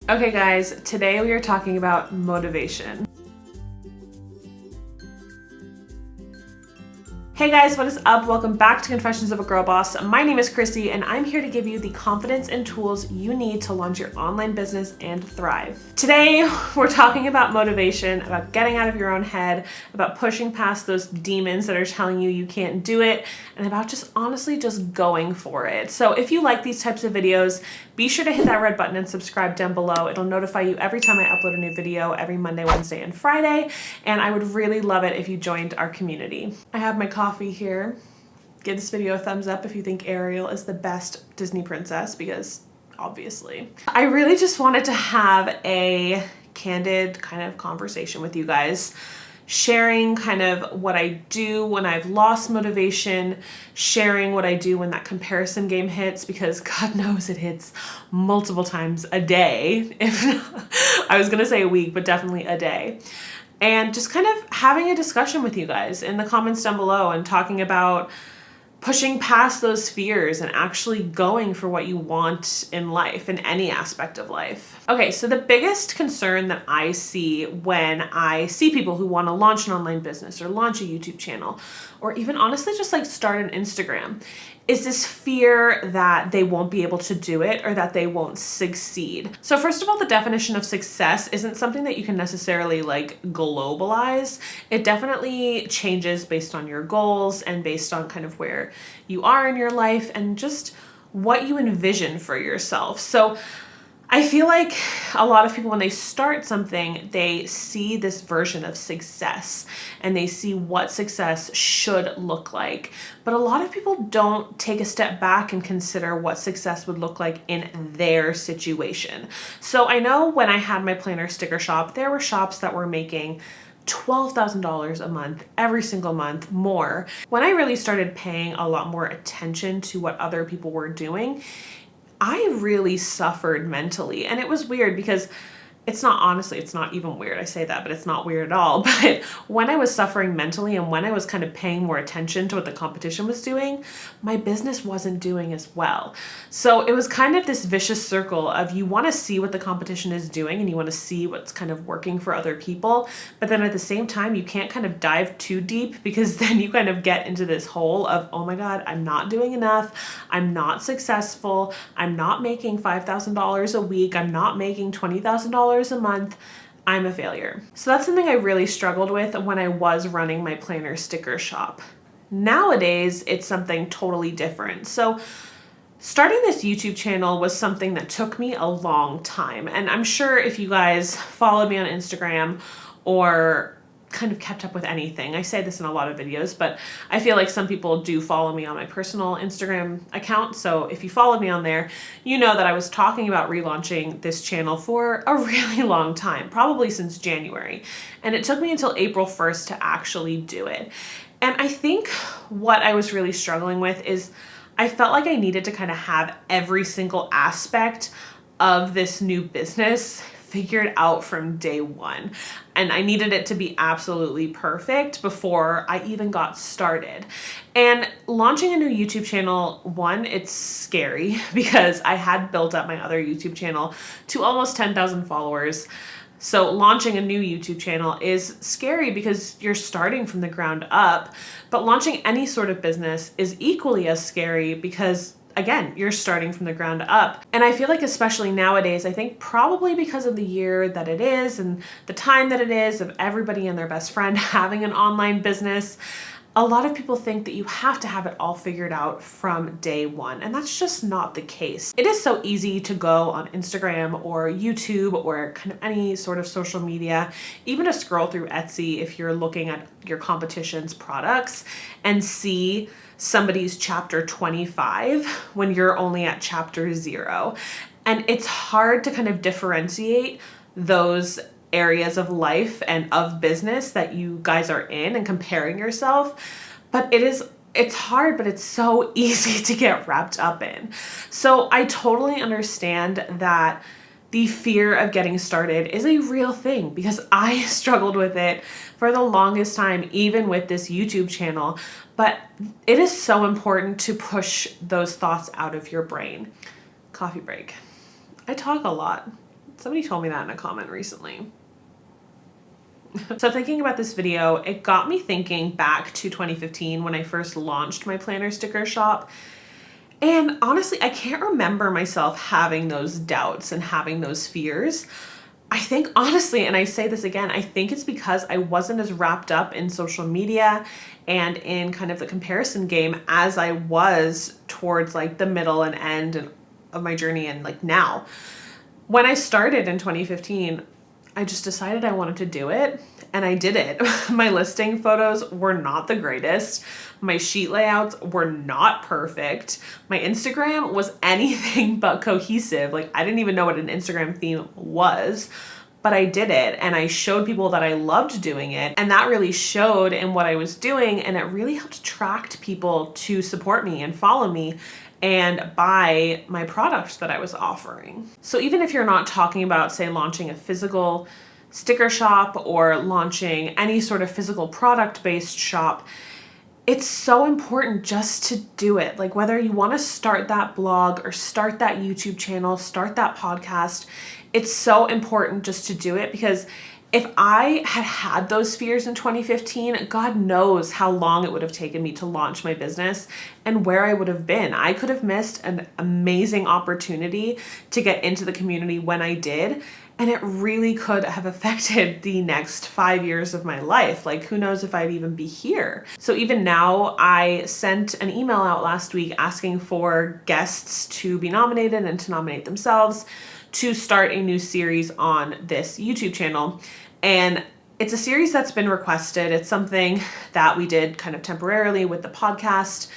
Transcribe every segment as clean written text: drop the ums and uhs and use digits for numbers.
Okay guys, today we are talking about motivation. Hey guys, what is up? Welcome back to Confessions of a Girl Boss. My name is Christy and I'm here to give you the confidence and tools you need to launch your online business and thrive. Today, we're talking about motivation, about getting out of your own head, about pushing past those demons that are telling you you can't do it, and about just honestly just going for it. So if you like these types of videos, be sure to hit that red button and subscribe down below. It'll notify you every time I upload a new video every Monday, Wednesday, and Friday. And I would really love it if you joined our community. I have my coffee here. Give this video a thumbs up if you think Ariel is the best Disney princess, because obviously. I really just wanted to have a candid kind of conversation with you guys, sharing kind of what I do when I've lost motivation, sharing what I do when that comparison game hits, because God knows it hits multiple times a day. If not, I was gonna say a week, but definitely a day. And just kind of having a discussion with you guys in the comments down below and talking about pushing past those fears and actually going for what you want in life, in any aspect of life. Okay, so the biggest concern that I see when I see people who want to launch an online business or launch a YouTube channel, or even honestly just like start an Instagram, is this fear that they won't be able to do it or that they won't succeed. So first of all, the definition of success isn't something that you can necessarily like globalize. It definitely changes based on your goals and based on kind of where you are in your life and just what you envision for yourself. So I feel like a lot of people, when they start something, they see this version of success and they see what success should look like. But a lot of people don't take a step back and consider what success would look like in their situation. So I know when I had my planner sticker shop, there were shops that were making $12,000 a month, every single month, more. When I really started paying a lot more attention to what other people were doing, I really suffered mentally. And it was weird because it's not even weird. I say that, but it's not weird at all. But when I was suffering mentally and when I was kind of paying more attention to what the competition was doing, my business wasn't doing as well. So it was kind of this vicious circle of you want to see what the competition is doing and you want to see what's kind of working for other people. But then at the same time, you can't kind of dive too deep because then you kind of get into this hole of, oh my God, I'm not doing enough. I'm not successful. I'm not making $5,000 a week. I'm not making $20,000 a month. I'm a failure. So that's something I really struggled with when I was running my planner sticker shop. Nowadays, it's something totally different. So starting this YouTube channel was something that took me a long time. And I'm sure if you guys followed me on Instagram or kind of kept up with anything, I say this in a lot of videos, but I feel like some people do follow me on my personal Instagram account. So if you followed me on there, you know that I was talking about relaunching this channel for a really long time, probably since January. And it took me until April 1st to actually do it. And I think what I was really struggling with is I felt like I needed to kind of have every single aspect of this new business figured out from day one. And I needed it to be absolutely perfect before I even got started. And launching a new YouTube channel, one, it's scary because I had built up my other YouTube channel to almost 10,000 followers. So launching a new YouTube channel is scary because you're starting from the ground up, but launching any sort of business is equally as scary because again, you're starting from the ground up. And I feel like especially nowadays, I think probably because of the year that it is and the time that it is of everybody and their best friend having an online business, a lot of people think that you have to have it all figured out from day one, and that's just not the case. It is so easy to go on Instagram or YouTube or kind of any sort of social media, even to scroll through Etsy if you're looking at your competition's products and see somebody's chapter 25 when you're only at chapter 0. And it's hard to kind of differentiate those areas of life and of business that you guys are in and comparing yourself. But it's hard, but it's so easy to get wrapped up in. So I totally understand that the fear of getting started is a real thing because I struggled with it for the longest time, even with this YouTube channel. But it is so important to push those thoughts out of your brain. Coffee break. I talk a lot. Somebody told me that in a comment recently. So thinking about this video, it got me thinking back to 2015 when I first launched my planner sticker shop. And honestly, I can't remember myself having those doubts and having those fears. I think honestly, and I say this again, I think it's because I wasn't as wrapped up in social media and in kind of the comparison game as I was towards like the middle and end of my journey and like now. When I started in 2015, I just decided I wanted to do it, and I did it. My listing photos were not the greatest. My sheet layouts were not perfect. My Instagram was anything but cohesive. Like, I didn't even know what an Instagram theme was, but I did it, and I showed people that I loved doing it, and that really showed in what I was doing, and it really helped attract people to support me and follow me and buy my products that I was offering. So even if you're not talking about, say, launching a physical sticker shop or launching any sort of physical product-based shop, it's so important just to do it. Like, whether you want to start that blog or start that YouTube channel, start that podcast, it's so important just to do it, because if I had had those fears in 2015, God knows how long it would have taken me to launch my business and where I would have been. I could have missed an amazing opportunity to get into the community when I did, and it really could have affected the next 5 years of my life. Like, who knows if I'd even be here. So even now, I sent an email out last week asking for guests to be nominated and to nominate themselves to start a new series on this YouTube channel. And it's a series that's been requested. It's something that we did kind of temporarily with the podcast.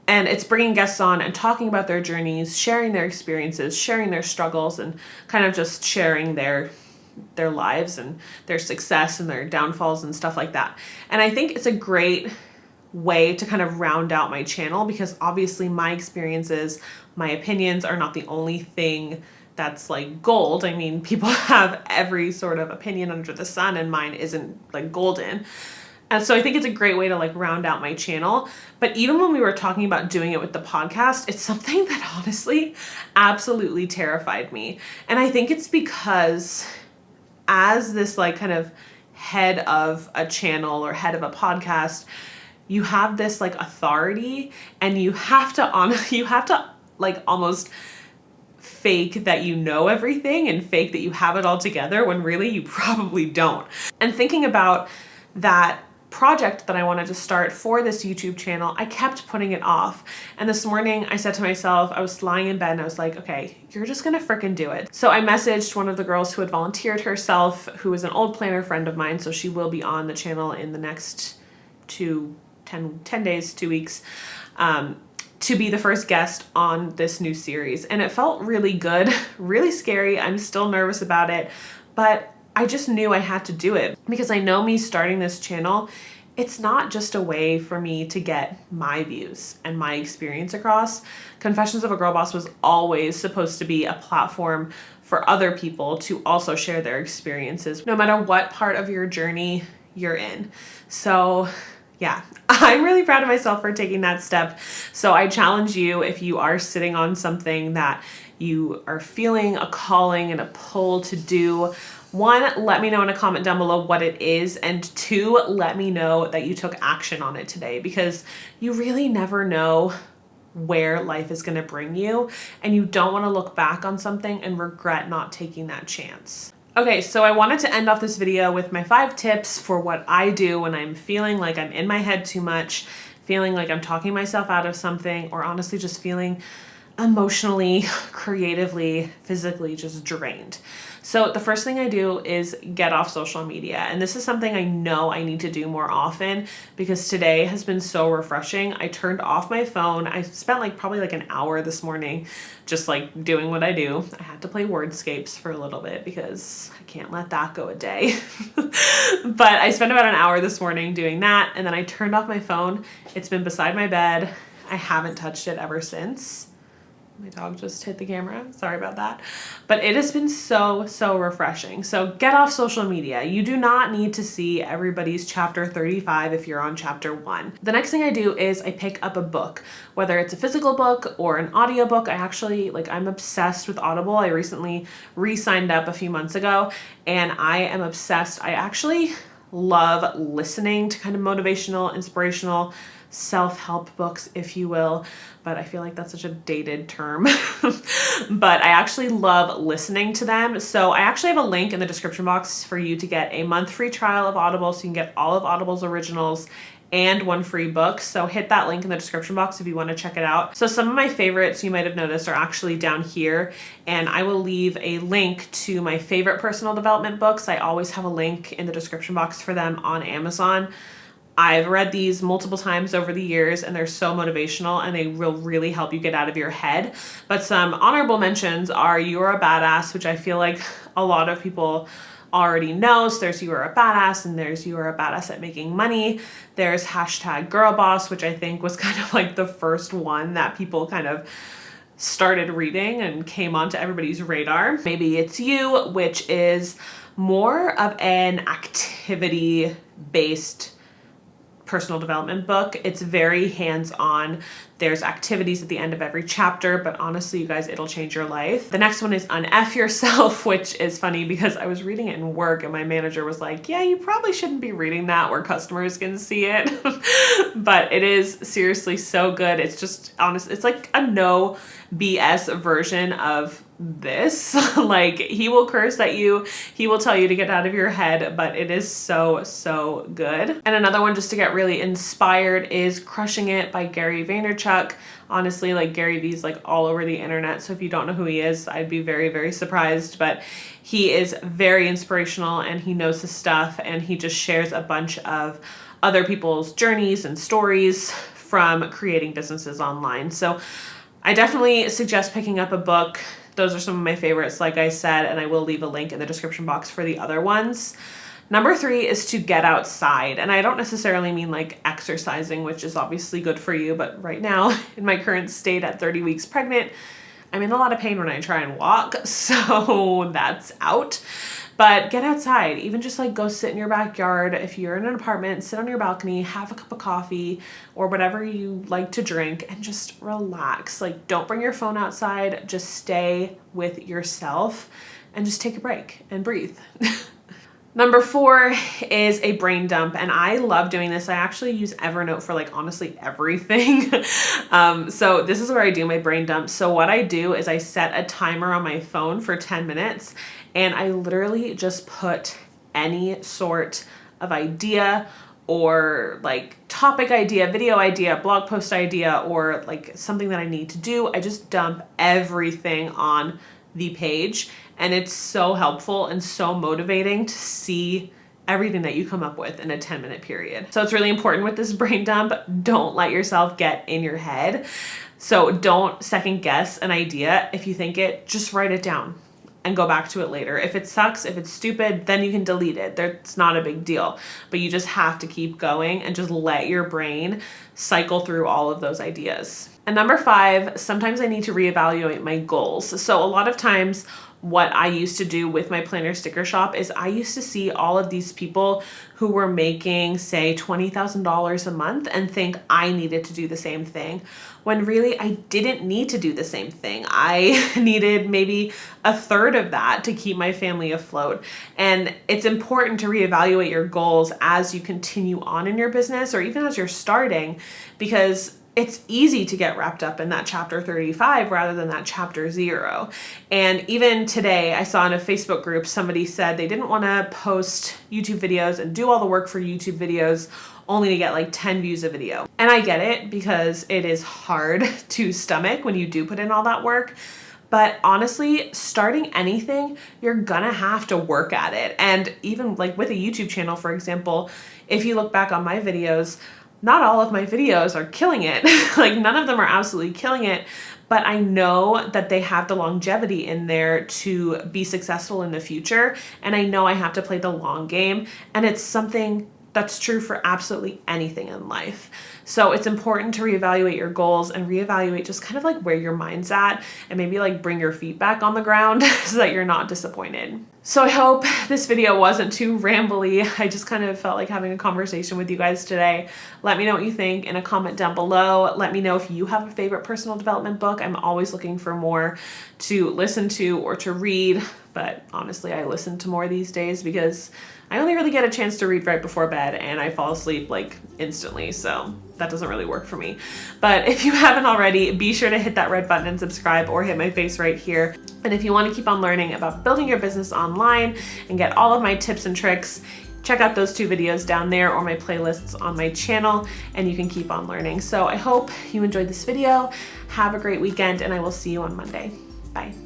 And it's bringing guests on and talking about their journeys, sharing their experiences, sharing their struggles, and kind of just sharing their lives and their success and their downfalls and stuff like that. And I think it's a great way to kind of round out my channel, because obviously my experiences, my opinions are not the only thing that's like gold. I mean, people have every sort of opinion under the sun, and mine isn't like golden. And so I think it's a great way to like round out my channel. But even when we were talking about doing it with the podcast, it's something that honestly absolutely terrified me. And I think it's because as this like kind of head of a channel or head of a podcast, you have this like authority, and you have to like almost fake that you know everything and fake that you have it all together when really you probably don't. And thinking about that project that I wanted to start for this YouTube channel, I kept putting it off. And this morning I said to myself, I was lying in bed and I was like, okay, you're just gonna frickin' do it. So I messaged one of the girls who had volunteered herself, who is an old planner friend of mine, so she will be on the channel in the next 10 days, 2 weeks, to be the first guest on this new series. And it felt really good, really scary. I'm still nervous about it, but I just knew I had to do it, because I know me starting this channel, it's not just a way for me to get my views and my experience across. Confessions of a Girl Boss was always supposed to be a platform for other people to also share their experiences, no matter what part of your journey you're in. So yeah, I'm really proud of myself for taking that step. So I challenge you, if you are sitting on something that you are feeling a calling and a pull to do, 1, let me know in a comment down below what it is, and 2, let me know that you took action on it today, because you really never know where life is going to bring you, and you don't want to look back on something and regret not taking that chance. Okay, so I wanted to end off this video with my 5 tips for what I do when I'm feeling like I'm in my head too much, feeling like I'm talking myself out of something, or honestly just feeling emotionally, creatively, physically just drained. So the first thing I do is get off social media. And this is something I know I need to do more often, because today has been so refreshing. I turned off my phone. I spent probably an hour this morning just doing what I do. I had to play Wordscapes for a little bit because I can't let that go a day. But I spent about an hour this morning doing that, and then I turned off my phone. It's been beside my bed. I haven't touched it ever since. My dog just hit the camera. Sorry about that. But it has been so refreshing. So get off social media. You do not need to see everybody's chapter 35 if you're on chapter 1. The next thing I do is I pick up a book, whether it's a physical book or an audiobook. I'm obsessed with Audible. I recently re-signed up a few months ago and I am obsessed. I actually love listening to kind of motivational, inspirational, self-help books, if you will, but I feel like that's such a dated term. But I actually love listening to them. So I actually have a link in the description box for you to get a month free trial of Audible, so you can get all of Audible's originals and 1 free book. So hit that link in the description box if you want to check it out. So some of my favorites you might have noticed are actually down here, and I will leave a link to my favorite personal development books. I always have a link in the description box for them on Amazon. I've read these multiple times over the years and they're so motivational and they will really help you get out of your head. But some honorable mentions are You're a Badass, which I feel like a lot of people already know. So there's You Are a Badass and there's You Are a Badass at Making Money. There's #GirlBoss, which I think was kind of like the first one that people kind of started reading and came onto everybody's radar. Maybe It's You, which is more of an activity-based personal development book. It's very hands-on. There's activities at the end of every chapter, but honestly, you guys, it'll change your life. The next one is Unf Yourself, which is funny because I was reading it in work and my manager was like, yeah, you probably shouldn't be reading that where customers can see it. But it is seriously so good. It's just honest. It's like a no BS version of this. Like, he will curse at you, he will tell you to get out of your head, but it is so good. And another one just to get really inspired is Crushing It by Gary Vaynerchuk. Honestly, like, Gary V's like all over the internet, so if you don't know who he is, I'd be very surprised, but he is very inspirational and he knows his stuff, and he just shares a bunch of other people's journeys and stories from creating businesses online. So I definitely suggest picking up a book. Those are some of my favorites, like I said, and I will leave a link in the description box for the other ones. Number 3 is to get outside. And I don't necessarily mean like exercising, which is obviously good for you, but right now in my current state at 30 weeks pregnant, I'm in a lot of pain when I try and walk, so that's out. But get outside, even just like go sit in your backyard. If you're in an apartment, sit on your balcony, have a cup of coffee or whatever you like to drink and just relax. Like, don't bring your phone outside, just stay with yourself and just take a break and breathe. Number 4 is a brain dump, and I love doing this. I actually use Evernote for like honestly everything. So this is where I do my brain dump. So what I do is I set a timer on my phone for 10 minutes and I literally just put any sort of idea or like topic idea, video idea, blog post idea, or like something that I need to do. I just dump everything on the page, and it's so helpful and so motivating to see everything that you come up with in a 10-minute period. So it's really important with this brain dump. Don't let yourself get in your head. So don't second guess an idea. If you think it, just write it down and go back to it later. If it sucks, if it's stupid, then you can delete it. It's not a big deal, but you just have to keep going and just let your brain cycle through all of those ideas. And number 5, sometimes I need to reevaluate my goals. So a lot of times what I used to do with my planner sticker shop is I used to see all of these people who were making, say, $20,000 a month and think I needed to do the same thing, when really I didn't need to do the same thing. I needed maybe a third of that to keep my family afloat. And it's important to reevaluate your goals as you continue on in your business or even as you're starting, because it's easy to get wrapped up in that chapter 35 rather than that chapter 0. And even today, I saw in a Facebook group, somebody said they didn't want to post YouTube videos and do all the work for YouTube videos only to get like 10 views a video. And I get it, because it is hard to stomach when you do put in all that work. But honestly, starting anything, you're gonna have to work at it. And even like with a YouTube channel, for example, if you look back on my videos, not all of my videos are killing it. Like, none of them are absolutely killing it, but I know that they have the longevity in there to be successful in the future. And I know I have to play the long game. And it's something That's true for absolutely anything in life. So it's important to reevaluate your goals and reevaluate just kind of like where your mind's at, and maybe like bring your feet back on the ground so that you're not disappointed. So I hope this video wasn't too rambly. I just kind of felt like having a conversation with you guys today. Let me know what you think in a comment down below. Let me know if you have a favorite personal development book. I'm always looking for more to listen to or to read, but honestly, I listen to more these days because I only really get a chance to read right before bed and I fall asleep like instantly, so that doesn't really work for me. But if you haven't already, be sure to hit that red button and subscribe, or hit my face right here. And if you want to keep on learning about building your business online and get all of my tips and tricks, check out those 2 videos down there or my playlists on my channel, and you can keep on learning. So I hope you enjoyed this video. Have a great weekend, and I will see you on Monday. Bye.